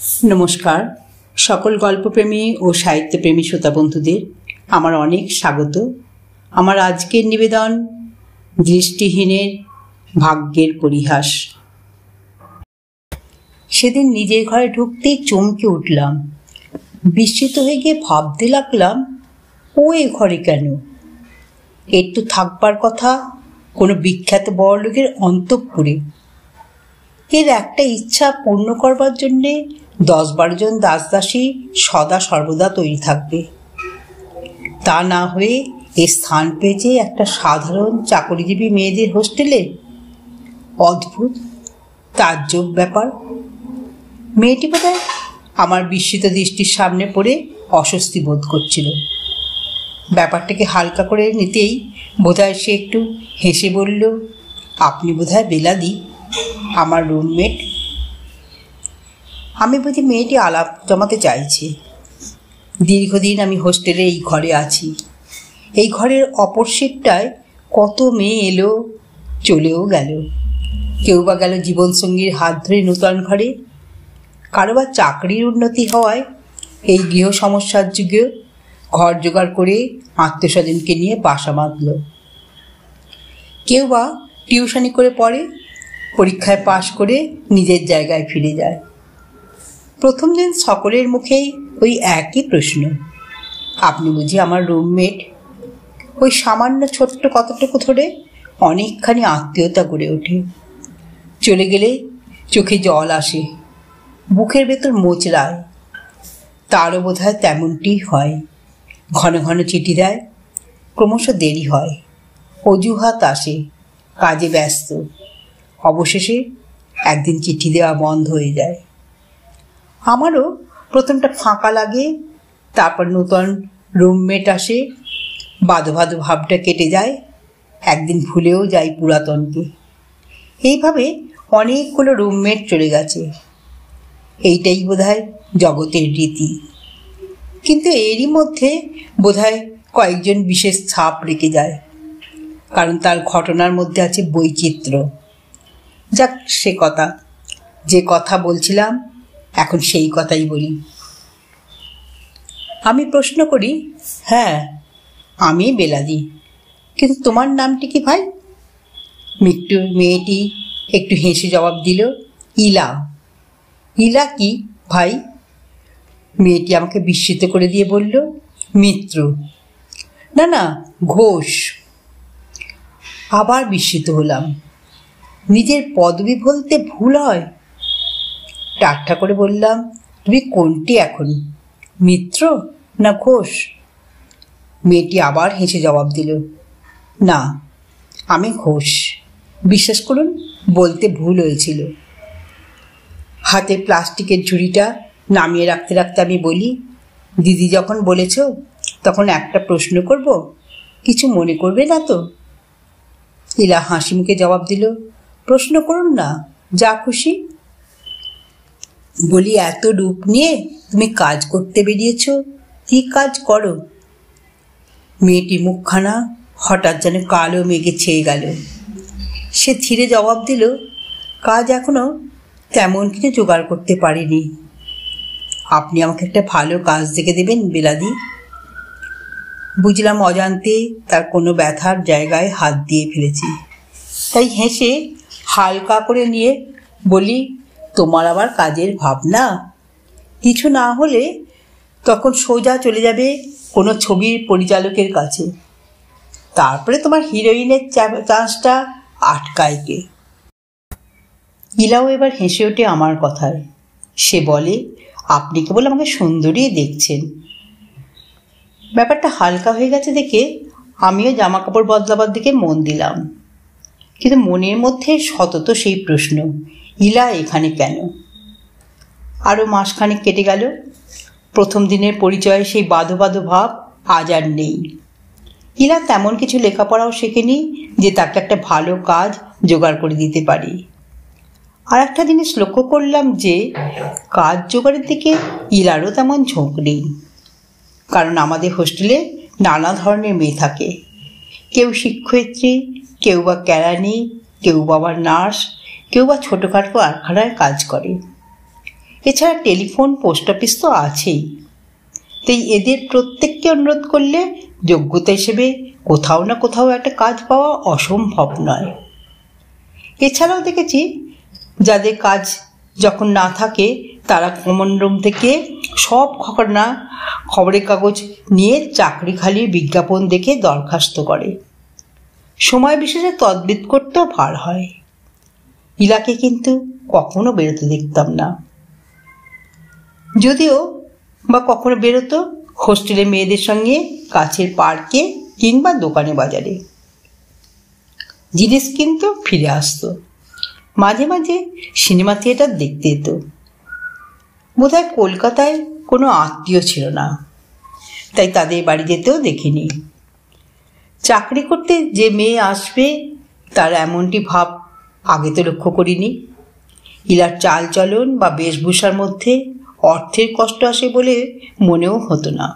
নমস্কার সকল গল্পপ্রেমী ও সাহিত্যপ্রেমী শ্রোতা বন্ধুদের আমার অনেক স্বাগত। আমার আজকের নিবেদন দৃষ্টিহীনের ভাগ্যের পরিহাস। সেদিন নিজের ঘরে ঢুকতেই চমকে উঠলাম। বিস্মিত হয়ে গিয়ে ভাবতে লাগলাম, ও এ ঘরে কেন? এর তো থাকবার কথা কোনো বিখ্যাত বড়লোকের অন্তঃপুরে। এর একটা ইচ্ছা পূর্ণ করবার জন্যে 10-12 জন দাসদাসী সদা সর্বদা তৈরি থাকবে। তা না হয়ে এর স্থান পেয়েছে একটা সাধারণ চাকরিজীবী মেয়েদের হোস্টেলে। অদ্ভুত তাজ্জব ব্যাপার। মেয়েটি বোধহয় আমার বিস্মিত দৃষ্টির সামনে পড়ে অস্বস্তি বোধ করছিল। ব্যাপারটাকে হালকা করে নিতেই বোধহয় সে একটু হেসে বলল, আপনি বোধহয় বেলাদি, আমার রুমমেট। আমি বুঝি মেয়েটি আলাপ জমাতে চাইছি। দীর্ঘদিন আমি হোস্টেলে এই ঘরে আছি। এই ঘরের অপর সিটটায় কত মেয়ে এলো চলেও গেল। কেউ বা গেল জীবনসঙ্গীর হাত ধরে নূতন ঘরে, কারো বা চাকরির উন্নতি হওয়ায় এই গৃহ সমস্যার যুগেও ঘর জোগাড় করে আত্মীয়স্বজনকে নিয়ে বাসা বাঁধল। কেউ বা টিউশনি করে পড়ে, পরীক্ষায় পাশ করে নিজের জায়গায় ফিরে যায়। প্রথম দিন সকলের মুখেই ওই একই প্রশ্ন, আপনি বুঝি আমার রুমমেট? ওই সামান্য ছোট্ট কতটুকু ধরে অনেকখানি আত্মীয়তা গড়ে ওঠে। চলে গেলে চোখে জল আসে, বুকের ভেতর মোচড়ায়। তারও বোধহয় তেমনটি হয়। ঘন ঘন চিঠি দেয়, ক্রমশ দেরি হয়, অজুহাত আসে, কাজে ব্যস্ত। অবশেষে একদিন চিঠি দেওয়া বন্ধ হয়ে যায়। আমারও প্রথমটা ফাঁকা লাগে, তারপর নূতন রুমমেট আসে, বাদো বাদো ভাবটা কেটে যায়, একদিন ভুলেও যাই পুরাতনকে। এইভাবে অনেকগুলো রুমমেট চলে গেছে। এইটাই বোধহয় জগতের রীতি। কিন্তু এরই মধ্যে বোধহয় কয়েকজন বিশেষ ছাপ রেখে যায়, কারণ তার ঘটনার মধ্যে আছে বৈচিত্র্য। যাক, সে কথা। যে কথা বলছিলাম এখন সেই কথাই বলি। আমি প্রশ্ন করি, হ্যাঁ আমি বেলাদি, কিন্তু তোমার নামটি কি ভাই? মেয়েটি একটু হেসে জবাব দিল, ইলা। ইলা কি ভাই? মেয়েটি আমাকে বিস্মিত করে দিয়ে বলল, মিত্র। না না, ঘোষ। আবার বিস্মিত হলাম। নিজের পদবি বলতে ভুল হয়। ঠাট্টা করে বললাম, তুমি কোনটি এখন, মিত্র না ঘোষ? মেয়েটি আবার হেসে জবাব দিল, না আমি ঘোষ। বিশ্বাস করুন, বলতে ভুল হয়েছিল। হাতে প্লাস্টিকের ঝুড়িটা নামিয়ে রাখতে রাখতে আমি বলি, দিদি যখন বলেছ তখন একটা প্রশ্ন করব, কিছু মনে করবে না তো? ইলা হাসি মুখে জবাব দিল, প্রশ্ন করুন না, যা খুশি। বলি, এত রূপ নিয়ে তুমি কাজ করতে বেরিয়েছ, কি কাজ করো? মেয়েটি মুখখানা হঠাৎ যেন কালো মেঘে ছেয়ে গেল। সে ধীরে জবাব দিল, কাজ এখনো তেমন কিছু জোগাড় করতে পারিনি। আপনি আমাকে একটা ভালো কাজ দেখে দেবেন বেলাদি? বুঝলাম অজান্তে তার কোনো ব্যথার জায়গায় হাত দিয়ে ফেলেছি। তাই হেসে হালকা করে নিয়ে বলি, তোমার আবার কাজের ভাবনা? কিছু না হলে তখন সোজা চলে যাবে কোনো ছবির পরিচালকের কাছে, তারপরে তোমার হিরোইনের চান্সটা আটকায় কে? ইলাও এবার হেসে ওঠে আমার কথায়। সে বলে, আপনি কেবল আমাকে সুন্দরী দেখছেন। ব্যাপারটা হালকা হয়ে গেছে দেখে আমিও জামা কাপড় বদলাবার দিকে মন দিলাম। কিন্তু মনের মধ্যে সতত সেই প্রশ্ন, ইলা এখানে কেন? আরও মাসখানেক কেটে গেল। প্রথম দিনের পরিচয়ে সেই বাঁধো বাঁধো ভাব আজ আর নেই। ইলা তেমন কিছু লেখাপড়াও শেখেনি যে তাকে একটা ভালো কাজ জোগাড় করে দিতে পারি। আর একটা জিনিস লক্ষ্য করলাম যে কাজ জোগাড়ের দিকে ইলারও তেমন ঝোঁক নেই। কারণ আমাদের হোস্টেলে নানা ধরনের মেয়ে থাকে। কেউ শিক্ষয়িত্রী, কেউ বা কেরানি, কেউ বা আবার নার্স, কেউ বা ছোটোখাটো কারখানায় কাজ করে। এছাড়া টেলিফোন, পোস্ট অফিস তো আছেই। তাই এদের প্রত্যেককে অনুরোধ করলে যোগ্যতা হিসেবে কোথাও না কোথাও একটা কাজ পাওয়া অসম্ভব নয়। এছাড়াও দেখেছি যাদের কাজ যখন না থাকে তারা কমন রুম থেকে সব খবরের কাগজ নিয়ে চাকরি খালির বিজ্ঞাপন দেখে দরখাস্ত করে। সময় বিশেষে তদবির করতেও ভার হয়। ইলাকে কিন্তু কখনো বেরোতে দেখতাম না। যদিও বা কখনো বেরোতো হোস্টেলে মেয়েদের সঙ্গে কাছের পার্কে কিংবা দোকানে বাজারে। জিনিস কিনতো, ফিরে আসতো। মাঝে মাঝে সিনেমা থিয়েটার দেখতে যেত। বোধহয় কলকাতায় কোনো আত্মীয় ছিল না, তাই তাদের বাড়ি যেতেও দেখিনি। চাকরি করতে যে মেয়ে আসবে তার এমনটি ভাব আগে তো লক্ষ্য করিনি। ইলার চালচলন বা বেশভূষার মধ্যে অর্থের কষ্ট আসে বলে মনেও হতো না।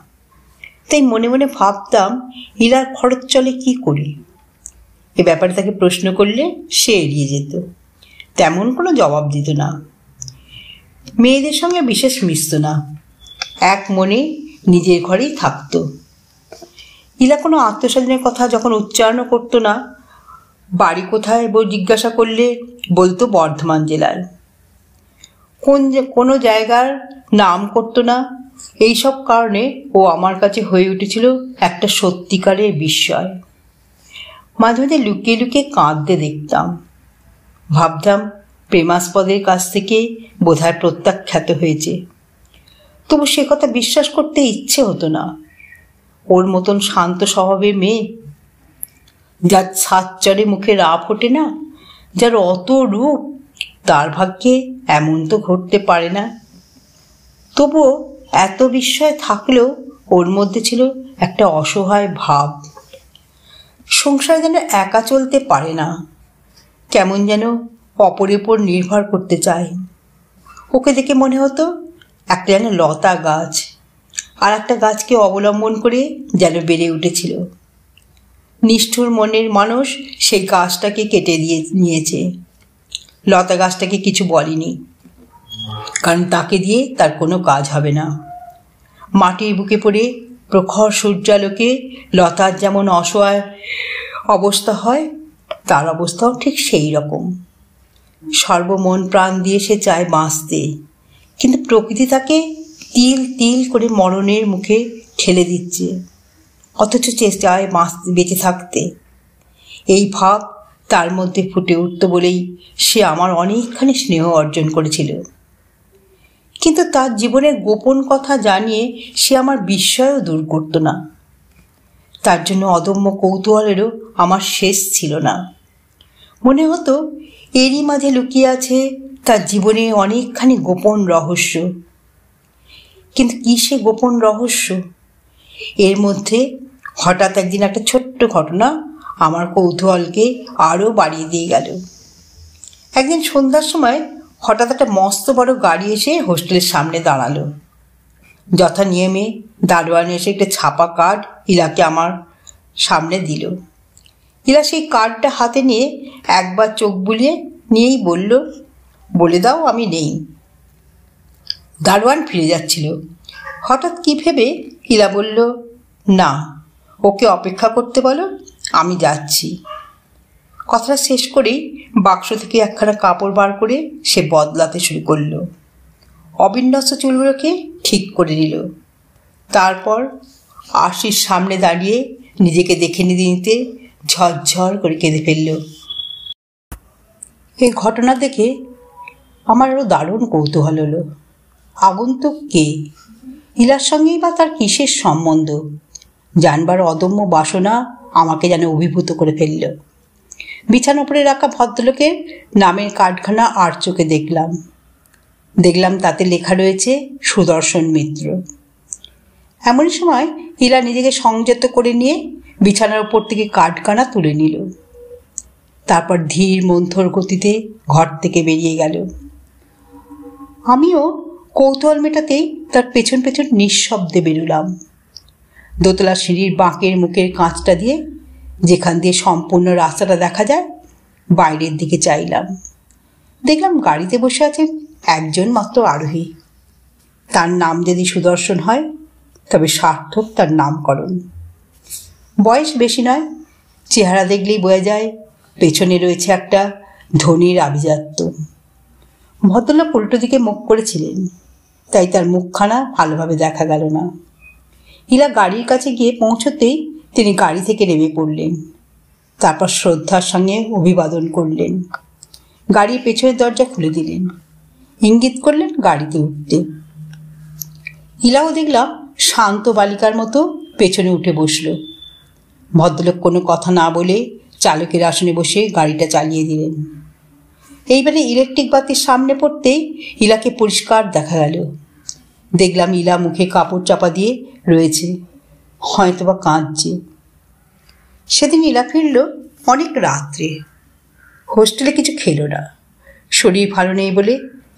তাই মনে মনে ভাবতাম ইলার খরচ চলে কি করি। এ ব্যাপারে তাকে প্রশ্ন করলে সে এড়িয়ে যেত, তেমন কোনো জবাব দিত না। মেয়েদের সঙ্গে বিশেষ মিশত না, এক মনে নিজের ঘরেই থাকত। ইলা কোনো আত্মস্বজনের কথা যখন উচ্চারণও করতো না, বাড়ি কোথায় জিজ্ঞাসা করলে বলতো বর্ধমান জেলার। কোনো জায়গার নাম করতো না। এইসব কারণে ও আমার কাছে হয়ে উঠেছিল একটা সত্যিকারের বিস্ময়। মাঝে মাঝে লুকিয়ে লুকিয়ে কাঁদতে দেখতাম। ভাবতাম প্রেমাস্পদের কাছ থেকে বোধহয় প্রত্যাখ্যাত হয়েছে। তবু সে কথা বিশ্বাস করতে ইচ্ছে হতো না। ওর মতন শান্ত স্বভাবের মেয়ে, যার সাতচরে মুখে রাপ ওঠে না, যার অত রূপ, তার ভাগ্যে এমন তো ঘটতে পারে না। তবুও এত বিস্ময় থাকলেও ওর মধ্যে ছিল একটা অসহায় ভাব। সংসার যেন একা চলতে পারে না, কেমন যেন অপরের উপর নির্ভর করতে চায়। ওকে দেখে মনে হতো একটা যেন লতা গাছ, আর একটা গাছকে অবলম্বন করে যেন বেড়ে উঠেছিল। নিষ্ঠুর মনের মানুষ সেই গাছটাকে কেটে নিয়েছে। লতা গাছটাকে কিছু বলেনি, কারণ তাকে দিয়ে তার কোনো কাজ হবে না। মাটির বুকে পড়ে প্রখর সূর্যালোকে লতার যেমন অসহায় অবস্থা হয়, তার অবস্থাও ঠিক সেই রকম। সর্বমন প্রাণ দিয়ে সে চায় বাঁচতে, কিন্তু প্রকৃতি তাকে তিল তিল করে মরণের মুখে ঠেলে দিচ্ছে, অথচ চেষ্টায় বেঁচে থাকতে। এই ভাব তার মধ্যে ফুটে উঠত বলেই সে আমার অনেকখানি স্নেহ অর্জন করেছিল। কিন্তু তার জীবনের গোপন কথা জানিয়ে সে আমার বিস্ময়ও দূর করত না। তার জন্য অদম্য কৌতূহলেরও আমার শেষ ছিল না। মনে হতো এরই মাঝে লুকিয়ে আছে তার জীবনে অনেকখানি গোপন রহস্য। কিন্তু কি সে গোপন রহস্য? এর মধ্যে হঠাৎ একদিন একটা ছোট্ট ঘটনা আমার কৌতূহলকে আরও বাড়িয়ে দিয়ে গেল। একদিন সন্ধ্যার সময় হঠাৎ একটা মস্ত বড় গাড়ি এসে হোস্টেলের সামনে দাঁড়ালো। যথা নিয়মে দারোয়ান এসে একটা ছাপা কার্ড ইলাকে আমার সামনে দিল। ইলা সেই কার্ডটা হাতে নিয়ে একবার চোখ বুলিয়ে নিয়েই বলল, বলে দাও আমি নেই। দারোয়ান ফিরে যাচ্ছিল। হঠাৎ কি ভেবে ইলা বলল, না, ওকে অপেক্ষা করতে বলো, আমি যাচ্ছি। কথাটা শেষ করেই বাক্স থেকে একখানা কাপড় বার করে সে বদলাতে শুরু করলো। অবিন্যস্ত চুলগুলোকে ঠিক করে নিল। তারপর আশির সামনে দাঁড়িয়ে নিজেকে দেখে নিতে ঝরঝর করে কেঁদে ফেলল। এই ঘটনা দেখে আমার আরও দারুণ কৌতূহল হলো। আগন্তুক কে? ইলার সঙ্গেই বা তার কিসের সম্বন্ধ? জানবার অদম্য বাসনা আমাকে যেন অভিভূত করে ফেলল। বিছানার উপরে রাখা ভদ্রলোকের নামের কার্ডখানা আর চোখে দেখলাম তাতে লেখা রয়েছে সুদর্শন মিত্র। এমন সময় ইলা নিজেকে সংযত করে নিয়ে বিছানার উপর থেকে কার্ডখানা তুলে নিল। তারপর ধীর মন্থর গতিতে ঘর থেকে বেরিয়ে গেল। আমিও কৌতূহল মেটাতেই তার পেছন পেছন নিঃশব্দে বেরোলাম। দোতলা সিঁড়ির বাঁকের মুখের কাঁচটা দিয়ে, যেখান দিয়ে সম্পূর্ণ রাস্তাটা দেখা যায়, বাইরের দিকে চাইলাম। দেখলাম গাড়িতে বসে আছেন একজন মাত্র আরোহী। তার নাম যদি সুদর্শন হয় তবে সার্থক তার নামকরণ। বয়স বেশি নয়, চেহারা দেখলেই বোঝা যায় পেছনে রয়েছে একটা ধনীর আভিজাত্য। ভদ্রলোক উল্টো দিকে মুখ করেছিলেন, তাই তার মুখখানা ভালোভাবে দেখা গেল না। ইলা গাড়ির কাছে গিয়ে পৌঁছতেই তিনি গাড়ি থেকে নেমে পড়লেন। তারপর শ্রদ্ধার সঙ্গে অভিবাদন করলেন। গাড়ির পেছনের দরজা খুলে দিলেন, ইঙ্গিত করলেন গাড়িতে উঠতে। ইলাও দেখলাম শান্ত বালিকার মতো পেছনে উঠে বসল। ভদ্রলোক কোনো কথা না বলে চালকের আসনে বসে গাড়িটা চালিয়ে দিলেন। এইবারে ইলেকট্রিক বাতির সামনে পড়তেই ইলাকে পরিষ্কার দেখা গেল। দেখলাম ইলা মুখে কাপড় চাপা দিয়ে রয়েছে, হয়তোবা কাঁদছে। সেদিন ইলা ফিরল অনেক রাত্রে। হোস্টেলে কিছু খেলো না, শরীর ভালো নেই বলে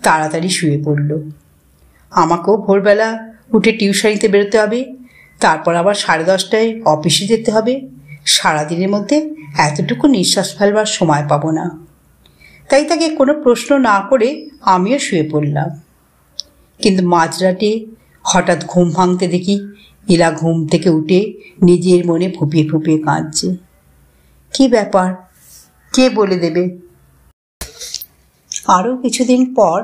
তাড়াতাড়ি শুয়ে পড়ল। আমাকেও ভোরবেলা উঠে টিউশনিতে বেরোতে হবে, তারপর আবার 10:30টায় অফিসে যেতে হবে। সারাদিনের মধ্যে এতটুকু নিঃশ্বাস ফেলবার সময় পাবো না। তাই তাকে কোনো প্রশ্ন না করে আমিও শুয়ে পড়লাম। কিন্তু মাঝরাতে হঠাৎ ঘুম ভাঙতে দেখি ইলা ঘুম থেকে উঠে নিজের মনে ফুপিয়ে ফুপিয়ে কাঁদছে। কি ব্যাপার, কে বলে দেবে? আরও কিছুদিন পর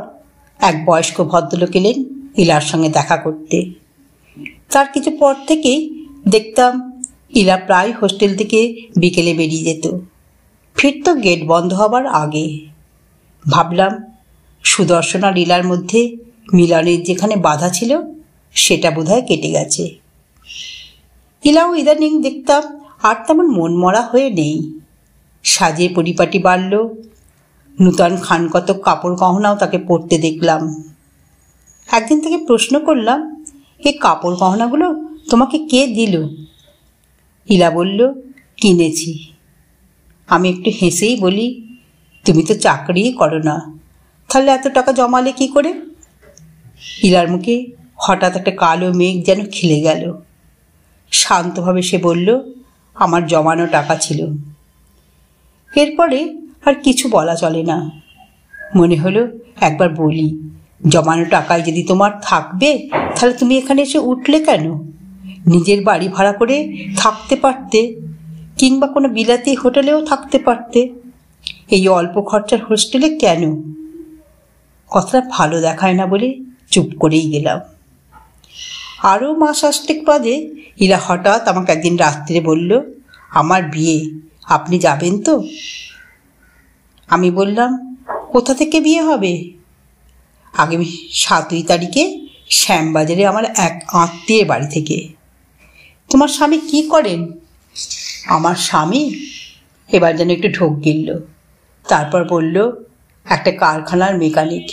এক বয়স্ক ভদ্রলোক এলেন ইলার সঙ্গে দেখা করতে। তার কিছু পর থেকেই দেখতাম ইলা প্রায় হোস্টেল থেকে বিকেলে বেরিয়ে যেত, ফিরত গেট বন্ধ হবার আগে। ভাবলাম সুদর্শন আর ইলার মধ্যে মিলনের যেখানে বাধা ছিল সেটা বোধহয় কেটে গেছে। ইলাও ইদানিং দেখতাম আর তেমন মনমরা হয়ে নেই। সাজে পরিপাটি বাড়ল, নূতন খানকতক কাপড় গহনাও তাকে পরতে দেখলাম। একদিন থেকে প্রশ্ন করলাম, এই কাপড় গহনাগুলো তোমাকে কে দিল? ইলা বলল, কিনেছি। আমি একটু হেসেই বলি, তুমি তো চাকরিই করো না, তাহলে এত টাকা জমালে কি করে? ইলার মুখে হঠাৎ একটা কালো মেঘ যেন খেলে গেল। শান্তভাবে সে বলল, আমার জমানো টাকা ছিল। এরপরে আর কিছু বলা চলে না। মনে হলো একবার বলি, জমানো টাকায় যদি তোমার থাকবে তাহলে তুমি এখানে এসে উঠলে কেন? নিজের বাড়ি ভাড়া করে থাকতে পারতে, কিংবা কোনো বিলাতি হোটেলেও থাকতে পারতে। এই অল্প খরচার হোস্টেলে কেন? কথাটা ভালো দেখায় না বলে চুপ করেই গেলাম। আরও মাস 8 বাদে ইলা হঠাৎ আমাকে একদিন রাত্রে বলল, আমার বিয়ে, আপনি যাবেন তো? আমি বললাম, কোথা থেকে বিয়ে হবে? আগামী 7 তারিখে শ্যামবাজারে আমার এক আত্মীয়ের বাড়ি থেকে। তোমার স্বামী কি করেন? আমার স্বামী এবার যেন একটু ঢোক গিলল, তারপর বলল, একটা কারখানার মেকানিক।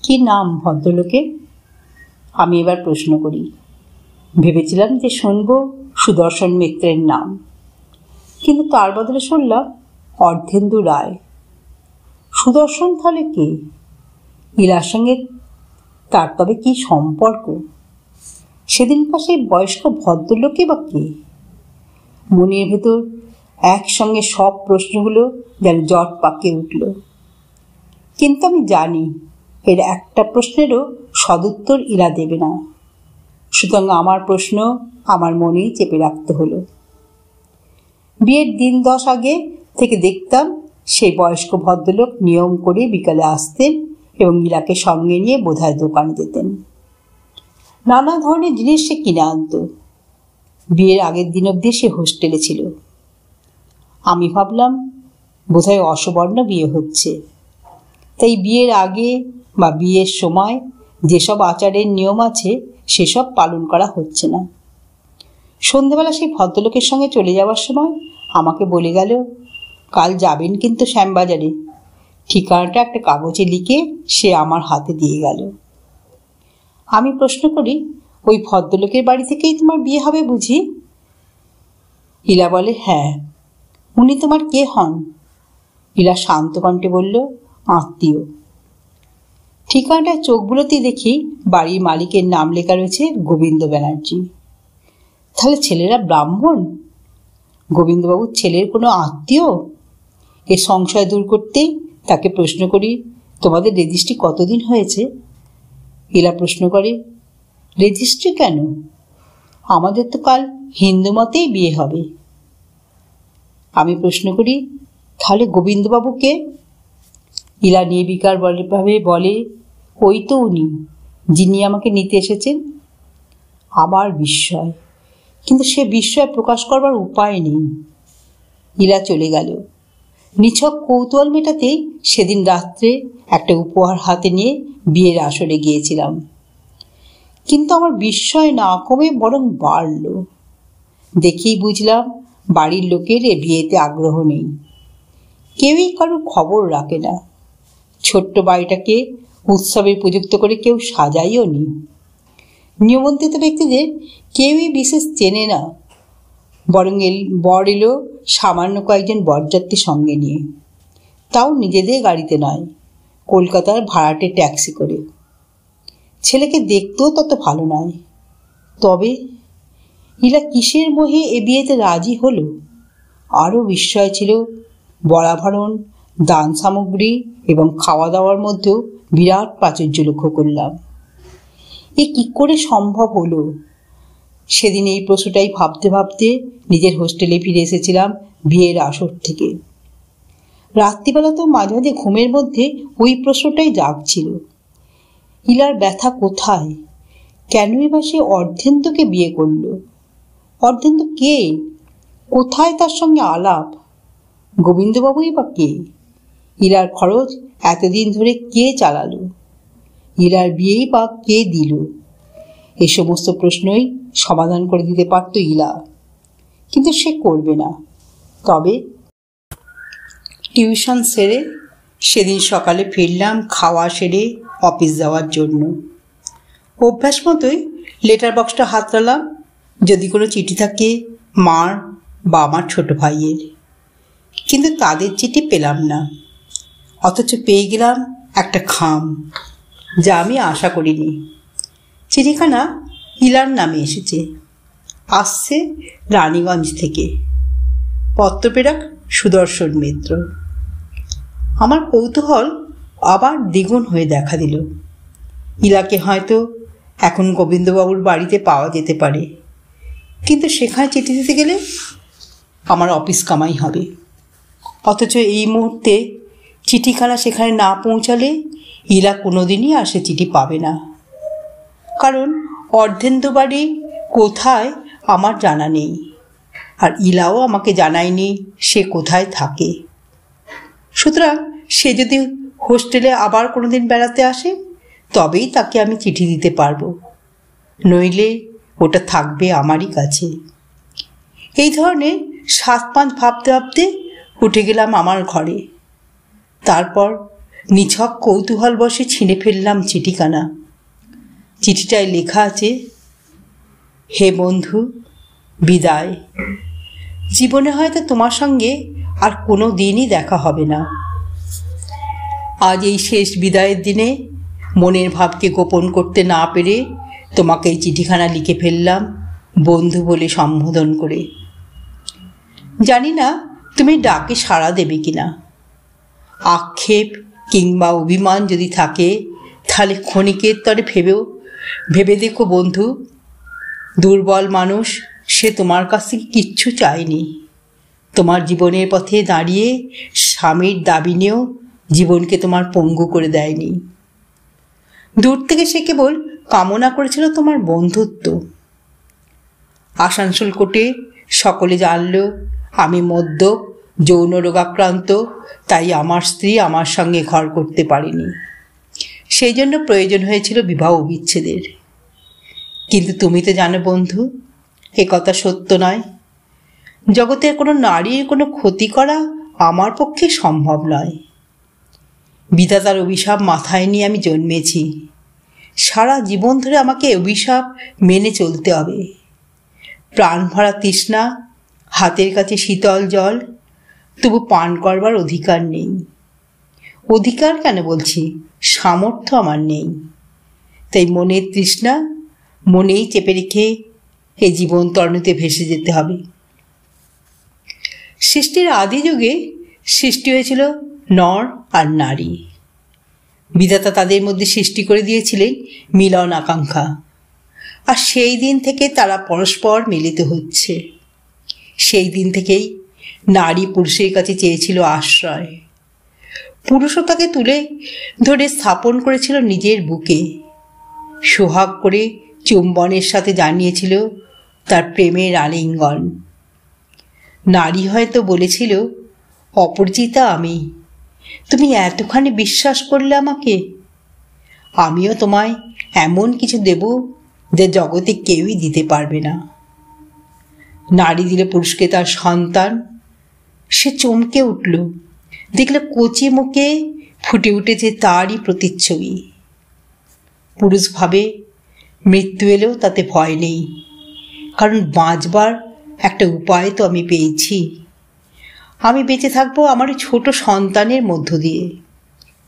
কি নাম ভদ্রলোকের? আমি এবার প্রশ্ন করি। ভেবেছিলাম যে শুনব সুদর্শন মিত্রের নাম, কিন্তু তার বদলে শুনলাম অর্ধেন্দু রায়। সুদর্শন তাহলে কে? ইলার সঙ্গে তার তবে কি সম্পর্ক? সেদিনকার সেই বয়স্ক ভদ্রলোকই বা কে? মনের ভেতর একসঙ্গে সব প্রশ্নগুলো যেন জট পাকিয়ে উঠল। কিন্তু আমি জানি এর একটা প্রশ্নেরও সদুত্তর ইলা দেবে না। সুতরাং আমার প্রশ্ন আমার মনেই চেপে রাখতে হলো। বিয়ের দিন 10 আগে থেকে দেখতাম সেই বয়স্ক ভদ্রলোক নিয়ম করে বিকালে আসতেন এবং ইলাকে সঙ্গে নিয়ে বোধহয় দোকানে যেতেন। নানা ধরনের জিনিস সে কিনে আনত। বিয়ের আগের দিন অবধি সে হোস্টেলে ছিল। আমি ভাবলাম বোধহয় অসবর্ণ বিয়ে হচ্ছে, তাই বিয়ের আগে বা বিয়ের সময় যেসব আচারের নিয়ম আছে সেসব পালন করা হচ্ছে না। সন্ধেবেলা সেই ভদ্রলোকের সঙ্গে চলে যাওয়ার সময় আমাকে বলে গেল, কাল যাবেন কিন্তু শ্যামবাজারে। ঠিকানাটা একটা কাগজে লিখে সে আমার হাতে দিয়ে গেল। আমি প্রশ্ন করি, ওই ভদ্রলোকের বাড়ি থেকেই তোমার বিয়ে হবে বুঝি? ইলা বলে, হ্যাঁ। উনি তোমার কে হন? ইলা শান্ত কণ্ঠে বলল, আত্মীয়। ঠিকানাটায় চোখ বুলোতেই দেখি বাড়ির মালিকের নাম লেখা রয়েছে গোবিন্দ ব্যানার্জি। তাহলে ছেলেরা ব্রাহ্মণ? গোবিন্দবাবুর ছেলের কোনো আত্মীয়? এ সংশয় দূর করতেই তাকে প্রশ্ন করি, তোমাদের রেজিস্ট্রি কতদিন হয়েছে? ইলা প্রশ্ন করে, রেজিস্ট্রি কেন? আমাদের তো কাল হিন্দু মতেই বিয়ে হবে। আমি প্রশ্ন করি, তাহলে গোবিন্দবাবুকে? ইলা নির্বিকার ভাবে বলে, ওই তো উনি, যিনি আমাকে নিতে এসেছেন। আমার বিস্ময়, কিন্তু সে বিস্ময় প্রকাশ করবার উপায় নেই। ইলা চলে গেল। নিছক কৌতূহল মেটাতেই সেদিন রাত্রে একটা উপহার হাতে নিয়ে বিয়ের আসরে গিয়েছিলাম, কিন্তু আমার বিস্ময় না কমে বরং বাড়ল। দেখেই বুঝলাম বাড়ির লোকের এ বিয়েতে আগ্রহ নেই। কেউই কারোর খবর রাখে না। ছোট্ট বাড়িটাকে উৎসবে প্রযুক্ত করে কেউ সাজাইও নি। নিমন্ত্রিত ব্যক্তিদের কেউই বিশেষ চেনে না, বরং বর এলো সামান্য কয়েকজন বরযাত্রী সঙ্গে নিয়ে, তাও নিজেদের গাড়িতে নয়, কলকাতার ভাড়াটে ট্যাক্সি করে। ছেলেকে দেখতেও তত ভালো নয়। তবে ইলা কিসের মোহে এ বিয়েতে রাজি হলো? আরও বিস্ময় ছিল বরাভরণ, দান সামগ্রী এবং খাওয়া দাওয়ার মধ্যেও বিরাট প্রাচুর্য লক্ষ্য করলাম। এ কি করে সম্ভব হলো? সেদিন এই প্রশ্নটাই ভাবতে ভাবতে নিজের হোস্টেলে ফিরে এসেছিলাম বিয়ের আসর থেকে। রাত্রিবেলা তো মাঝে মাঝে ঘুমের মধ্যে ওই প্রশ্নটাই জাগছিল, ইলার ব্যথা কোথায়? কেনই বা সে অর্ধেন্দুকে বিয়ে করল? অর্ধেন্দু কে? কোথায় তার সঙ্গে আলাপ? গোবিন্দবাবুই বা কে? ইলার খরচ এতদিন ধরে কে চালালো? ইলার বিয়েই বা কে দিল? এ সমস্ত প্রশ্নই সমাধান করে দিতে পারত ইলা, কিন্তু সে করবে না। তবে টিউশন সেরে সেদিন সকালে ফিরলাম খাওয়া সেরে অফিস যাওয়ার জন্য। অভ্যাস মতোই লেটার বক্সটা হাতড়ালাম, যদি কোনো চিঠি থাকে মার বা আমার ছোট ভাইয়ের, কিন্তু তাদের চিঠি পেলাম না। অথচ পেয়ে গেলাম একটা খাম, যা আমি আশা করিনি। চিঠিখানা ইলার নামে এসেছে, আসছে রানীগঞ্জ থেকে, পত্রপ্রেরক সুদর্শন মিত্র। আমার কৌতূহল আবার দ্বিগুণ হয়ে দেখা দিল। ইলাকে হয়তো এখন গোবিন্দবাবুর বাড়িতে পাওয়া যেতে পারে, কিন্তু সেখানে চিঠি দিতে গেলে আমার অফিস কামাই হবে। অথচ এই মুহূর্তে চিঠিখানা সেখানে না পৌঁছালে ইলা কোনোদিনই আর সে চিঠি পাবে না। কারণ অর্ধেন্দু বাড়ি কোথায় আমার জানা নেই, আর ইলাও আমাকে জানায়নি সে কোথায় থাকে। সুতরাং সে যদি হোস্টেলে আবার কোনোদিন বেড়াতে আসে তবেই তাকে আমি চিঠি দিতে পারবো, নইলে ওটা থাকবে আমারই কাছে। এই ধরনের 7-5 ভাবতে ভাবতে উঠে গেলাম আমার ঘরে। তারপর নিছক কৌতূহল বসে ছিঁড়ে ফেললাম চিঠিখানা। চিঠিটায় লেখা আছে, হে বন্ধু, বিদায়। জীবনে হয়তো তোমার সঙ্গে আর কোনো দিনই দেখা হবে না। আজ এই শেষ বিদায়ের দিনে মনের ভাবকে গোপন করতে না পেরে তোমাকে এই চিঠিখানা লিখে ফেললাম বন্ধু বলে সম্বোধন করে। জানি না তুমি ডাকে সাড়া দেবে কিনা। আক্ষেপ কিংবা অভিমান যদি থাকে তাহলে ক্ষণিকের তরে ভেবে দেখো বন্ধু, দুর্বল মানুষ সে তোমার কাছ থেকে কিচ্ছু চায়নি। তোমার জীবনের পথে দাঁড়িয়ে স্বামীর দাবি নিয়েও জীবনকে তোমার পঙ্গু করে দেয়নি। দূর থেকে সে কেবল কামনা করেছিল তোমার বন্ধুত্ব। আসানসোল কোর্টে সকলে জানল আমি মদ্যপ, যৌন রোগাক্রান্ত, তাই আমার স্ত্রী আমার সঙ্গে ঘর করতে পারেনি। সেই জন্য প্রয়োজন হয়েছিল বিবাহ বিচ্ছেদের। কিন্তু তুমি তো জানো বন্ধু, এ কথা সত্য নয়। জগতের কোনো নারীর কোনো ক্ষতি করা আমার পক্ষে সম্ভব নয়। বিধাতার অভিশাপ মাথায় নিয়ে আমি জন্মেছি। সারা জীবন ধরে আমাকে অভিশাপ মেনে চলতে হবে। প্রাণ ভরা তৃষ্ণা, হাতের কাছে শীতল জল, তবু পান করবার অধিকার নেই। অধিকার কেন বলছি, সামর্থ্য আমার নেই। তাই মনের তৃষ্ণা মনেই চেপে রেখে এই জীবন তরণীতে ভেসে যেতে হবে। সৃষ্টির আদি যুগে সৃষ্টি হয়েছিল নর আর নারী। বিধাতা তাদের মধ্যে সৃষ্টি করে দিয়েছিলেন মিলন আকাঙ্ক্ষা, আর সেই দিন থেকে তারা পরস্পর মিলিত হচ্ছে। সেই দিন থেকেই নারী পুরুষের কাছে চেয়েছিল আশ্রয়। পুরুষও তাকে তুলে ধরে স্থাপন করেছিল নিজের বুকে, সোহাগ করে চুম্বনের সাথে জানিয়েছিল তার প্রেমের আলিঙ্গন। নারী হয়তো বলেছিল, অপরিচিতা আমি, তুমি এতখানি বিশ্বাস করলে আমাকে, আমিও তোমায় এমন কিছু দেব যা জগতে কেউই দিতে পারবে না। নারী দিলে পুরুষকে তার সন্তান। সে চমকে উঠল, দেখলে কচি মুখে ফুটে উঠেছে তারই প্রতিচ্ছবি। পুরুষ ভাবে মৃত্যু এলেও তাতে ভয় নেই, কারণ বাঁচবার একটা উপায় তো আমি পেয়েছি। আমি বেঁচে থাকবো আমার ছোট সন্তানের মধ্য দিয়ে।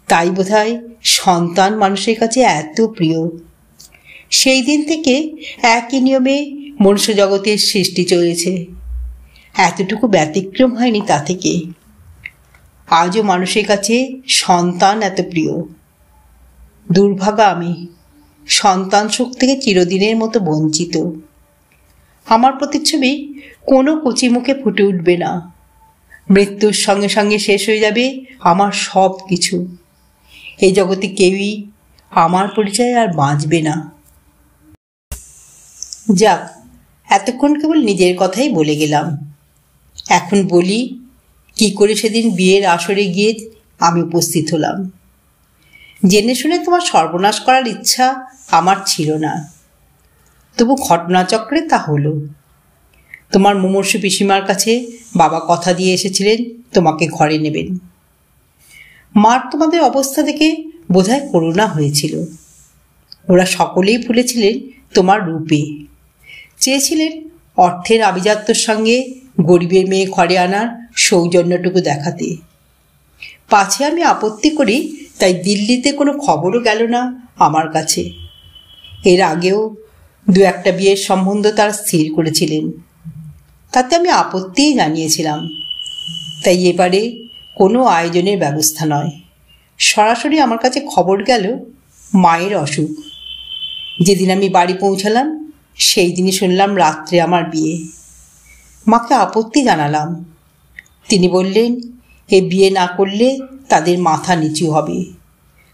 তাই বোধহয় সন্তান মানুষের কাছে এত প্রিয়। সেই দিন থেকে একই নিয়মে মনুষ্য জগতের সৃষ্টি চলেছে, এতটুকু ব্যতিক্রম হয়নি তা থেকে। আজও মানুষের কাছে সন্তান এত প্রিয়। দুর্ভাগা আমি, সন্তান সুখ থেকে চিরদিনের মতো বঞ্চিত। আমার প্রতিচ্ছবি কোনো কচি মুখে ফুটে উঠবে না। মৃত্যুর সঙ্গে সঙ্গে শেষ হয়ে যাবে আমার সব কিছু। এই জগতে কেউই আমার পরিচয়ে আর বাঁচবে না। যাক, এতক্ষণ কেবল নিজের কথাই বলে গেলাম। এখন বলি কি করে সেদিন বিয়ের আসরে গিয়ে আমি উপস্থিত হলাম। জেনে শুনে তোমার সর্বনাশ করার ইচ্ছা আমার ছিল না, তবু ঘটনাচক্রে তা হলো। তোমার মুমূর্ষু পিসিমার কাছে বাবা কথা দিয়ে এসেছিলেন তোমাকে ঘরে নেবেন। মার তোমাদের অবস্থা দেখে বোধহয় করুণা হয়েছিল। ওরা সকলেই ভুলেছিলেন তোমার রূপে, চেয়েছিলেন অর্থের আভিজাত্যর সঙ্গে গরিবের মেয়ে ঘরে আনার সৌজন্যটুকু দেখাতে। পাছে আমি আপত্তি করি তাই দিল্লিতে কোনো খবরও গেল না আমার কাছে। এর আগেও দু একটা বিয়ের সম্বন্ধ তারা স্থির করেছিলেন, তাতে আমি আপত্তিই জানিয়েছিলাম। তাই এবারে কোনো আয়োজনের ব্যবস্থা নয়, সরাসরি আমার কাছে খবর গেল মায়ের অসুখ। যেদিন আমি বাড়ি পৌঁছালাম সেই দিনই শুনলাম রাত্রে আমার বিয়ে। মাকে আপত্তি জানালাম। তিনি বললেন, এ বিয়ে না করলে তাদের মাথা নিচু হবে,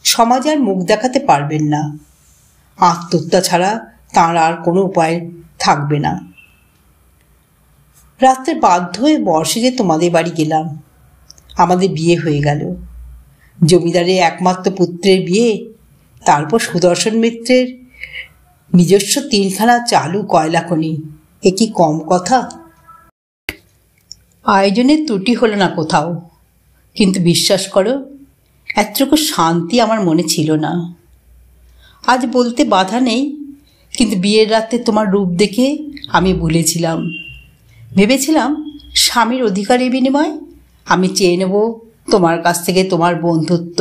সমাজে আর মুখ দেখাতে পারবেন না। আত্মহত্যা ছাড়া তাঁর আর কোনো উপায় থাকবে না। রাত্রে বাধ্য হয়ে বর্ষে তোমাদের বাড়ি গেলাম। আমাদের বিয়ে হয়ে গেল। জমিদারের একমাত্র পুত্রের বিয়ে, তারপর সুদর্শন মিত্রের নিজস্ব 3খানা চালু কয়লা খনি। এ কি কম কথা? আয়োজনের ত্রুটি হলো না কোথাও, কিন্তু বিশ্বাস করো এতটুকু শান্তি আমার মনে ছিল না। আজ বলতে বাধা নেই, কিন্তু বিয়ের রাতে তোমার রূপ দেখে আমি ভুলেছিলাম। ভেবেছিলাম স্বামীর অধিকারের বিনিময়ে আমি চেয়ে নেব তোমার কাছ থেকে তোমার বন্ধুত্ব,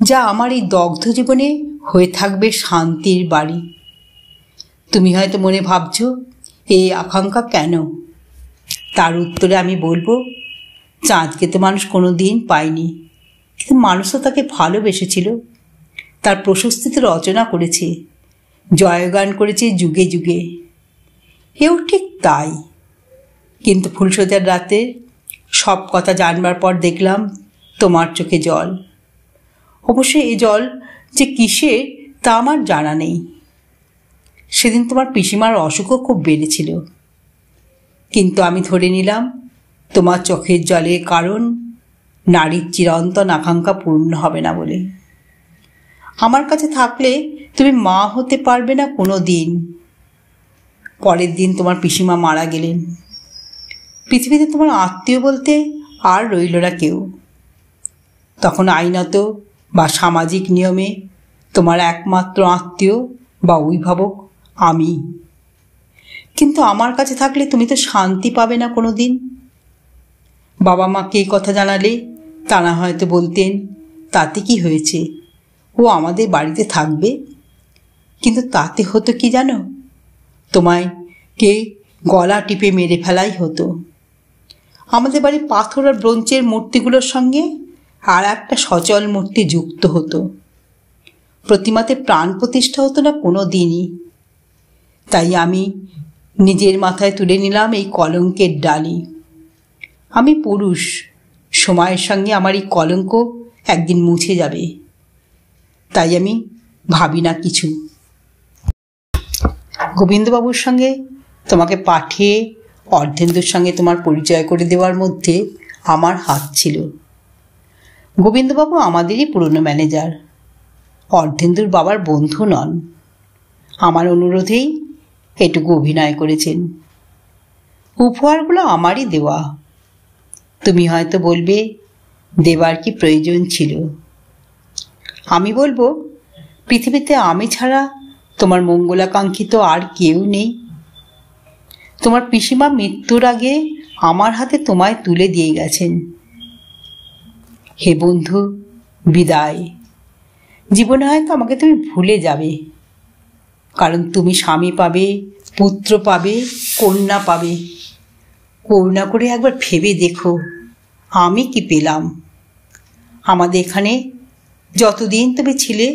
যা আমার এই দগ্ধ জীবনে হয়ে থাকবে শান্তির বাড়ি। তুমি হয়তো মনে ভাবছ এই আকাঙ্ক্ষা কেন? তার উত্তরে আমি বলবো, চাঁদকে তো মানুষ কোনো দিন পায়নি, কিন্তু মানুষও তাকে ভালোবেসেছিল। তার প্রশস্তিতে রচনা করেছে, জয়গান করেছে যুগে যুগে। এও ঠিক তাই। কিন্তু ফুলসজ্জার রাতে সব কথা জানবার পর দেখলাম তোমার চোখে জল। অবশ্য এই জল যে কিসের তা আমার জানা নেই। সেদিন তোমার পিসিমার অসুখও খুব বেড়েছিল, কিন্তু আমি ধরে নিলাম তোমার চোখের জলের কারণ নারীর চিরন্তন আকাঙ্ক্ষা পূর্ণ হবে না বলে। আমার কাছে থাকলে তুমি মা হতে পারবে না কোনো দিন। পরের দিন তোমার পিসিমা মারা গেলেন। পৃথিবীতে তোমার আত্মীয় বলতে আর রইল না কেউ। তখন আইনত বা সামাজিক নিয়মে তোমার একমাত্র আত্মীয় বা অভিভাবক আমি। কিন্তু আমার কাছে থাকলে তুমি তো শান্তি পাবে না কোনো দিন। বাবা মাকে এই কথা জানালে তারা হয়তো বলতেন, তাতে কি হয়েছে, ও আমাদের বাড়িতে থাকবে। কিন্তু তাতে হতো কি জানো, তোমায় কে গলা টিপে মেরে ফেলাই হতো। আমাদের বাড়ির পাথর আর ব্রোঞ্জের মূর্তিগুলোর সঙ্গে আর একটা সচল মূর্তি যুক্ত হতো। প্রতিমাতে প্রাণ প্রতিষ্ঠা হতো না কোনো দিনই। তাই আমি নিজের মাথায় তুলে নিলাম এই কলঙ্কের ডালি। আমি পুরুষ, সময়ের সঙ্গে আমার এই কলঙ্ক একদিন মুছে যাবে, তাই আমি ভাবি না কিছু। গোবিন্দবাবুর সঙ্গে তোমাকে পাঠিয়ে অর্ধেন্দুর সঙ্গে তোমার পরিচয় করে দেওয়ার মধ্যে আমার হাত ছিল। গোবিন্দবাবু আমাদেরই পুরনো ম্যানেজার, অর্ধেন্দুর বাবার বন্ধু নন। আমার অনুরোধেই এটুকু অভিনয় করেছেন। উপহারগুলো আমারই দেওয়া। তুমি হয়তো বলবে দেবার কি প্রয়োজন ছিল। আমি বলবো, পৃথিবীতে আমি ছাড়া তোমার মঙ্গলাকাঙ্ক্ষিত আর কেউ নেই। তোমার পিসিমা মৃত্যুর আগে আমার হাতে তোমায় তুলে দিয়ে গেছেন। হে বন্ধু, বিদায়। জীবনে হয়তো আমাকে তুমি ভুলে যাবে, কারণ তুমি স্বামী পাবে, পুত্র পাবে, কন্যা পাবে। করুণা করে একবার ভেবে দেখো আমি কি পেলাম। আমাদের এখানে যতদিন তুমি ছিলে,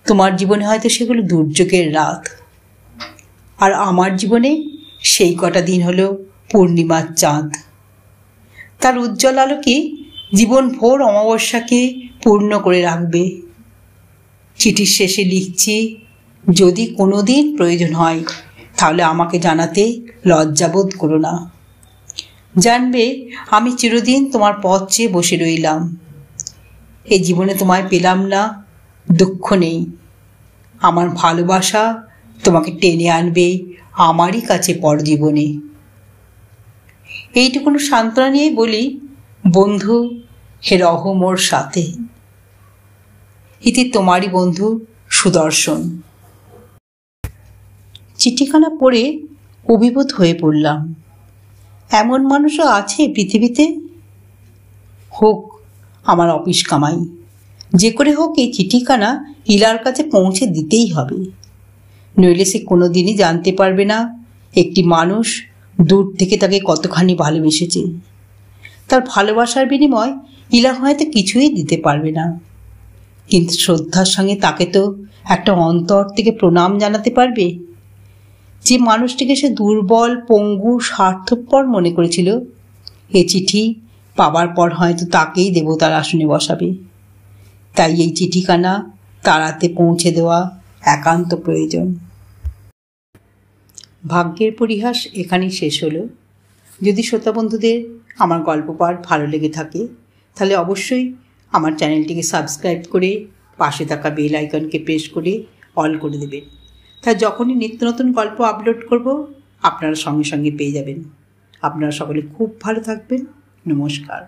তোমার জীবনে হয়তো সেগুলো দুর্যোগের রাত, আর আমার জীবনে সেই কটা দিন হলো পূর্ণিমার চাঁদ। তার উজ্জ্বল আলোকে জীবন ভোর অমাবস্যাকে পূর্ণ করে রাখবে। চিঠির শেষে লিখছি, যদি কোনো দিন প্রয়োজন হয় তাহলে আমাকে জানাতে লজ্জাবোধ করো না। জানবে আমি চিরদিন তোমার পথ চেয়ে বসে রইলাম। এই জীবনে তোমায় পেলাম না, দুঃখ নেই। আমার ভালোবাসা তোমাকে টেনে আনবে আমারই কাছে পরজীবনে। এইটুকুনো সান্ত্বনা নিয়ে বলি, বন্ধু, হে রহ মোর সাথে। ইতি তোমারই বন্ধু সুদর্শন। চিঠিখানা পড়ে অভিভূত হয়ে পড়লাম। এমন মানুষও আছে পৃথিবীতে। হোক আমার অফিস কামাই, যে করে হোক এই চিঠিখানা ইলার কাছে পৌঁছে দিতেই হবে, নইলে সে কোনো দিনই জানতে পারবে না একটি মানুষ দূর থেকে তাকে কতখানি ভালোবেসেছে। তার ভালোবাসার বিনিময় ইলা হয়তো কিছুই দিতে পারবে না, কিন্তু শ্রদ্ধার সঙ্গে তাকে তো একটা অন্তর থেকে প্রণাম জানাতে পারবে। যে মানুষটিকে সে দুর্বল, পঙ্গু, স্বার্থপর মনে করেছিল, এ চিঠি পাবার পর হয়তো তাকেই দেবতার আসনে বসাবে। তাই এই চিঠিখানা তাড়াতে পৌঁছে দেওয়া একান্ত প্রয়োজন। ভাগ্যের পরিহাস এখানেই শেষ হলো। যদি শ্রোতা বন্ধুদের আমার গল্প পাঠ ভালো লেগে থাকে, তাহলে অবশ্যই আমার চ্যানেলটিকে সাবস্ক্রাইব করে পাশে থাকা বেল আইকনকে প্রেস করে অল করে দেবেন। তা যখনই নিত্য নতুন গল্প আপলোড করব, আপনারা সঙ্গে সঙ্গে পেয়ে যাবেন। আপনারা সকলে খুব ভালো থাকবেন। নমস্কার।